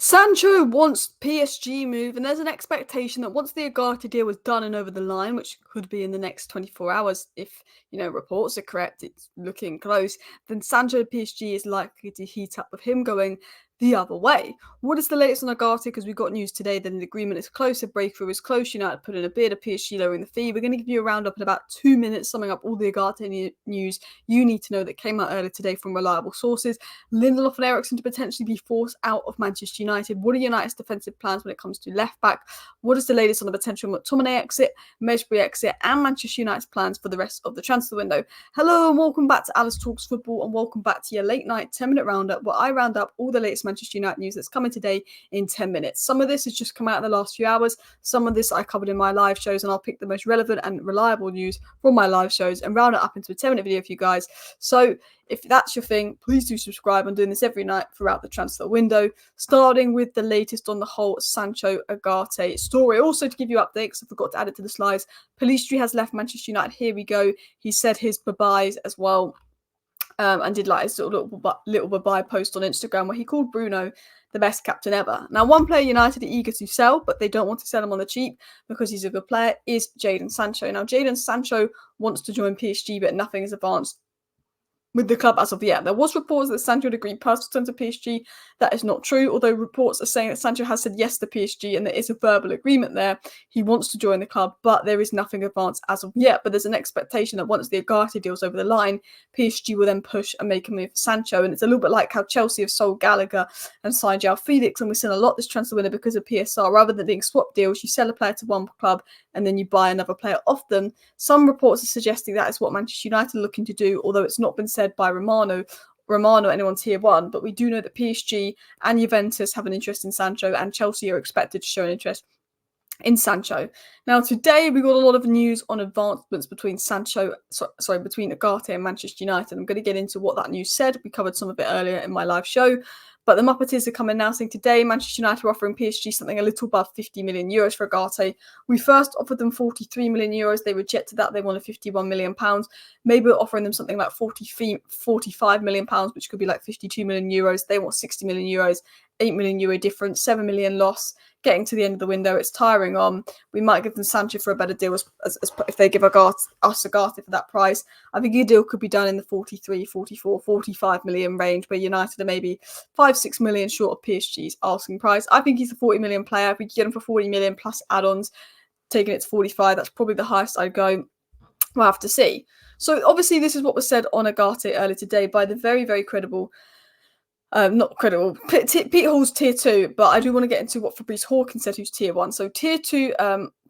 Sancho wants PSG move, and there's an expectation that once the Ugarte deal was done and over the line, which could be in the next 24 hours if, reports are correct, it's looking close, then Sancho PSG is likely to heat up with him going the other way. What is the latest on Ugarte? Because we got news today that an agreement is close, a breakthrough is close, United put in a bid, a PSG lowering the fee. We're going to give you a roundup in about 2 minutes, summing up all the Ugarte news you need to know that came out earlier today from reliable sources. Lindelof and Eriksen to potentially be forced out of Manchester United. What are United's defensive plans when it comes to left back? What is the latest on the potential McTominay exit, Mesbury exit, and Manchester United's plans for the rest of the transfer window? Hello and welcome back to Alice Talks Football, and welcome back to your late night 10-minute roundup where I round up all the latest Manchester United news that's coming today in 10 minutes. Some of this has just come out in the last few hours. Some of this I covered in my live shows, and I'll pick the most relevant and reliable news from my live shows and round it up into a 10-minute video for you guys. So if that's your thing, please do subscribe. I'm doing this every night throughout the transfer window, starting with the latest on the whole Sancho Ugarte story. Also, to give you updates, I forgot to add it to the slides, Pellistri has left Manchester United. Here we go. He said his bye-byes as well, and did like a sort of little bye-bye post on Instagram where he called Bruno the best captain ever. Now, one player United are eager to sell, but they don't want to sell him on the cheap because he's a good player, is Jadon Sancho. Now, Jadon Sancho wants to join PSG, but nothing is advanced with the club as of yet. There was reports that Sancho had agreed personal terms to PSG. That is not true, although reports are saying that Sancho has said yes to PSG and there is a verbal agreement there. He wants to join the club, but there is nothing advanced as of yet. But there's an expectation that once the Ugarte deal's over the line, PSG will then push and make a move for Sancho. And it's a little bit like how Chelsea have sold Gallagher and signed João Felix, and we've seen a lot this transfer window because of PSR. Rather than being swap deals, you sell a player to one club and then you buy another player off them. Some reports are suggesting that is what Manchester United are looking to do, although it's not been said by Romano, anyone tier one, but we do know that PSG and Juventus have an interest in Sancho, and Chelsea are expected to show an interest in Sancho. Now, today we got a lot of news on advancements between between Ugarte and Manchester United. I'm going to get into what that news said. We covered some of it earlier in my live show. But the Muppeteers are coming now saying today Manchester United are offering PSG something a little above 50 million euros for Ugarte. We first offered them 43 million euros. They rejected that. They wanted 51 million pounds. Maybe we're offering them something like 45 million pounds, which could be like 52 million euros. They want 60 million euros, 8 million euro difference, 7 million loss. Getting to the end of the window, it's tiring on. We might give them Sancho for a better deal as if they give us Ugarte for that price. I think a deal could be done in the 43, 44, 45 million range, where United are maybe 5-6 million short of PSG's asking price. I think he's a 40 million player. If we could get him for 40 million plus add-ons, taking it to 45, that's probably the highest I'd go. We'll have to see. So obviously this is what was said on Ugarte earlier today by the very, very credible not credible. Pete Hall's tier 2, but I do want to get into what Fabrice Hawkins said, who's tier 1. So tier 2,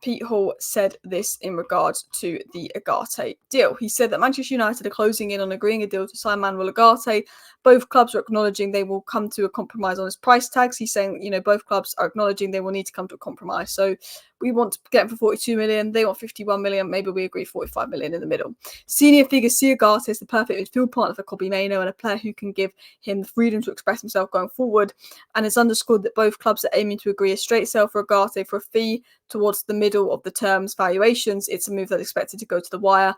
Pete Hall said this in regards to the Ugarte deal. He said that Manchester United are closing in on agreeing a deal to sign Manuel Ugarte. Both clubs are acknowledging they will come to a compromise on his price tags. He's saying, both clubs are acknowledging they will need to come to a compromise. So we want to get him for 42 million. They want 51 million. Maybe we agree 45 million in the middle. Senior figures see Ugarte as the perfect midfield partner for Kobbie Mainoo and a player who can give him the freedom to express himself going forward. And it's underscored that both clubs are aiming to agree a straight sale for Ugarte for a fee towards the middle of the term's valuations. It's a move that's expected to go to the wire.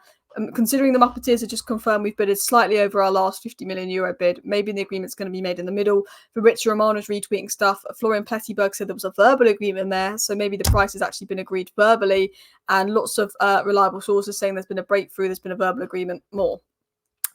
Considering the Muppeteers have just confirmed we've bidded slightly over our last 50 million euro bid, maybe the agreement's going to be made in the middle. Fabrizio Romano's retweeting stuff. Florian Plettenberg said there was a verbal agreement there, so maybe the price has actually been agreed verbally, and lots of reliable sources saying there's been a breakthrough, there's been a verbal agreement more.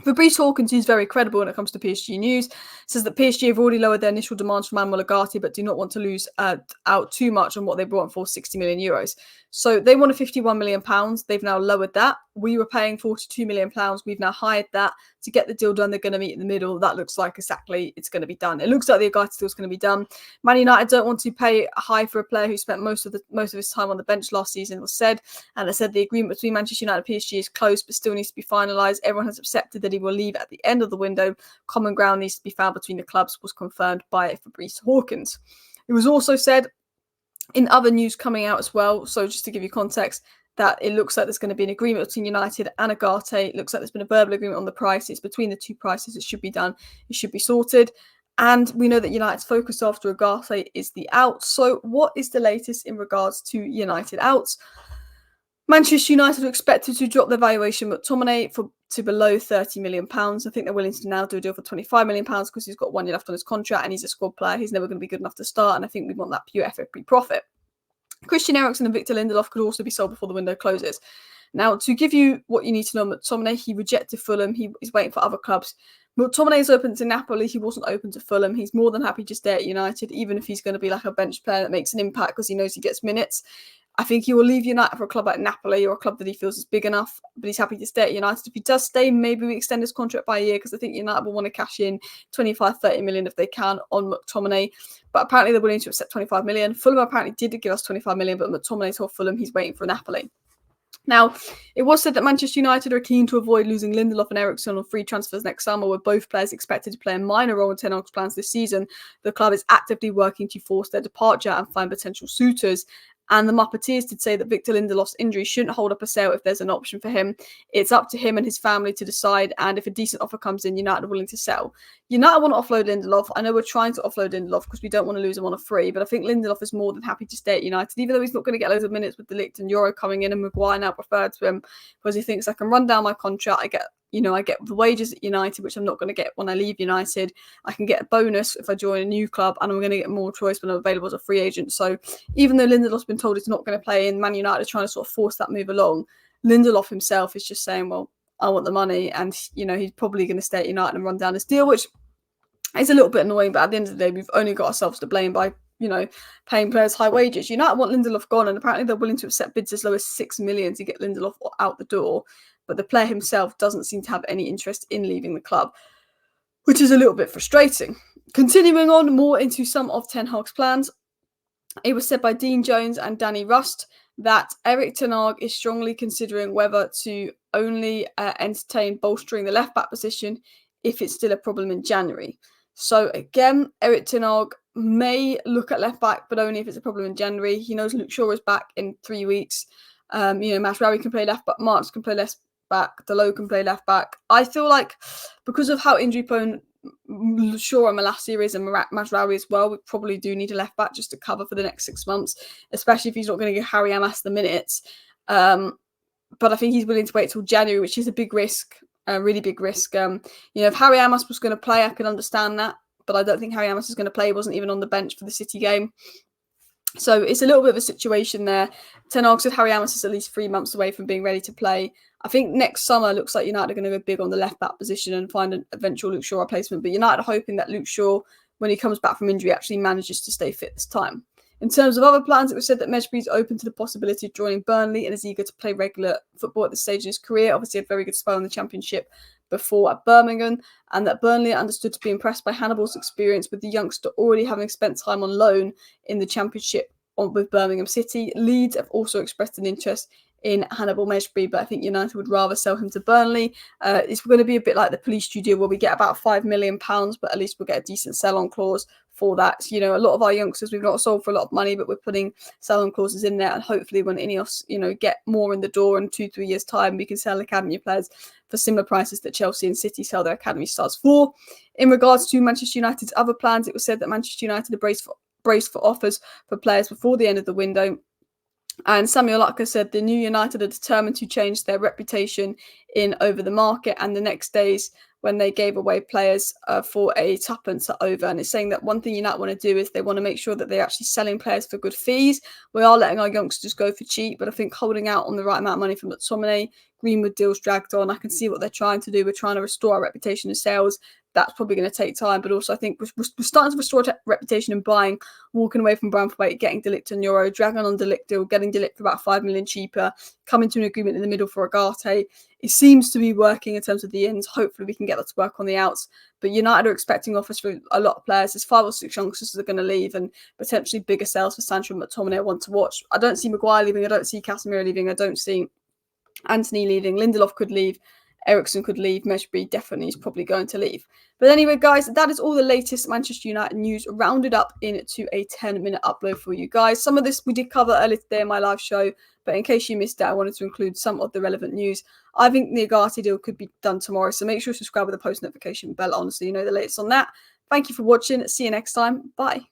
Fabrice Hawkins, who's very credible when it comes to PSG news, says that PSG have already lowered their initial demands for Manuel Ugarte, but do not want to lose out too much on what they brought for 60 million euros. So they wanted 51 million pounds. They've now lowered that. We were paying 42 million pounds. We've now hired that to get the deal done. They're going to meet in the middle. That looks like exactly it's going to be done. It looks like the Ugarte deal is going to be done. Man United don't want to pay high for a player who spent most of his time on the bench last season, was said. And they said the agreement between Manchester United and PSG is close, but still needs to be finalised. Everyone has accepted that he will leave at the end of the window. Common ground needs to be found between the clubs, was confirmed by Fabrice Hawkins. It was also said in other news coming out as well, so just to give you context, that it looks like there's going to be an agreement between United and Ugarte. It looks like there's been a verbal agreement on the price. It's between the two prices. It should be done. It should be sorted. And we know that United's focus after Ugarte is the out. So what is the latest in regards to United outs? Manchester United are expected to drop their valuation McTominay to below £30 million. I think they're willing to now do a deal for £25 million because he's got 1 year left on his contract and he's a squad player. He's never going to be good enough to start, and I think we want that pure FFP profit. Christian Eriksen and Victor Lindelof could also be sold before the window closes. Now, to give you what you need to know, McTominay, he rejected Fulham. He is waiting for other clubs. McTominay is open to Napoli. He wasn't open to Fulham. He's more than happy to stay at United, even if he's going to be like a bench player that makes an impact because he knows he gets minutes. I think he will leave United for a club like Napoli or a club that he feels is big enough, but he's happy to stay at United. If he does stay, maybe we extend his contract by a year because I think United will want to cash in 25-30 million if they can on McTominay. But apparently they're willing to accept 25 million. Fulham apparently did give us 25 million, but McTominay told Fulham he's waiting for Napoli. Now, it was said that Manchester United are keen to avoid losing Lindelof and Eriksen on free transfers next summer, with both players expected to play a minor role in Ten Hag's plans this season. The club is actively working to force their departure and find potential suitors. And the Muppeteers did say that Victor Lindelof's injury shouldn't hold up a sale if there's an option for him. It's up to him and his family to decide, and if a decent offer comes in, United are willing to sell. United want to offload Lindelof. I know we're trying to offload Lindelof because we don't want to lose him on a free, but I think Lindelof is more than happy to stay at United, even though he's not going to get loads of minutes with De Ligt and Euro coming in, and Maguire now preferred to him because he thinks I can run down my contract. I get the wages at United, which I'm not going to get when I leave United. I can get a bonus if I join a new club, and I'm going to get more choice when I'm available as a free agent. So even though Lindelof's been told he's not going to play in, Man United are trying to sort of force that move along. Lindelof himself is just saying, well, I want the money, and he's probably going to stay at United and run down his deal, which is a little bit annoying, but at the end of the day, we've only got ourselves to blame by paying players high wages. United want Lindelof gone, and apparently they're willing to accept bids as low as 6 million to get Lindelof out the door. But the player himself doesn't seem to have any interest in leaving the club, which is a little bit frustrating. Continuing on more into some of Ten Hag's plans, it was said by Dean Jones and Danny Rust that Erik ten Hag is strongly considering whether to only entertain bolstering the left-back position if it's still a problem in January. So again, Erik ten Hag may look at left-back, but only if it's a problem in January. He knows Luke Shaw is back in 3 weeks. Masraoui can play left-back, Marks can play left-back, Dalot can play left-back. I feel like because of how injury-prone Shaw and Malacia is, and Masraoui as well, we probably do need a left-back just to cover for the next 6 months, especially if he's not going to give Harry Amas the minutes. But I think he's willing to wait till January, which is a big risk, a really big risk. If Harry Amas was going to play, I could understand that, but I don't think Harry Amas is going to play. He wasn't even on the bench for the City game. So it's a little bit of a situation there. Ten Hag said Harry Amas is at least 3 months away from being ready to play. I think next summer looks like United are going to go big on the left-back position and find an eventual Luke Shaw replacement. But United are hoping that Luke Shaw, when he comes back from injury, actually manages to stay fit this time. In terms of other plans, it was said that Mejbri is open to the possibility of joining Burnley and is eager to play regular football at this stage in his career. Obviously, had a very good spell in the Championship before at Birmingham, and that Burnley are understood to be impressed by Hannibal's experience, with the youngster already having spent time on loan in the Championship with Birmingham City. Leeds have also expressed an interest in Hannibal Mejbri, but I think United would rather sell him to Burnley. It's going to be a bit like the police studio where we get about £5 million, but at least we'll get a decent sell-on clause for that. A lot of our youngsters we've not sold for a lot of money, but we're putting sell-on clauses in there, and hopefully when Ineos, get more in the door in 2-3 years' time, we can sell academy players for similar prices that Chelsea and City sell their academy stars for. In regards to Manchester United's other plans, it was said that Manchester United are braced for offers for players before the end of the window. And Samuel Atka said the new United are determined to change their reputation in over the market, and the next days when they gave away players for a tuppence are over. And it's saying that one thing United want to do is they want to make sure that they're actually selling players for good fees. We are letting our youngsters go for cheap, but I think holding out on the right amount of money from McTominay, Greenwood deals dragged on. I can see what they're trying to do. We're trying to restore our reputation in sales. That's probably going to take time, but also I think we're starting to restore reputation in buying, walking away from Bramthwaite, getting De Ligt and Euro, dragging on De Ligt deal, getting De Ligt for about 5 million cheaper, coming to an agreement in the middle for Ugarte. It seems to be working in terms of the ins. Hopefully we can get that to work on the outs. But United are expecting offers for a lot of players. There's 5 or 6 youngsters that are going to leave, and potentially bigger sales for Sancho and McTominay I want to watch. I don't see Maguire leaving. I don't see Casemiro leaving. I don't see Anthony leaving. Lindelof could leave. Eriksen could leave. Mejbri definitely is probably going to leave. But anyway, guys, that is all the latest Manchester United news rounded up into a 10-minute upload for you guys. Some of this we did cover earlier today in my live show, but in case you missed it, I wanted to include some of the relevant news. I think the Ugarte deal could be done tomorrow, so make sure to subscribe with the post notification bell on so you know the latest on that. Thank you for watching. See you next time. Bye.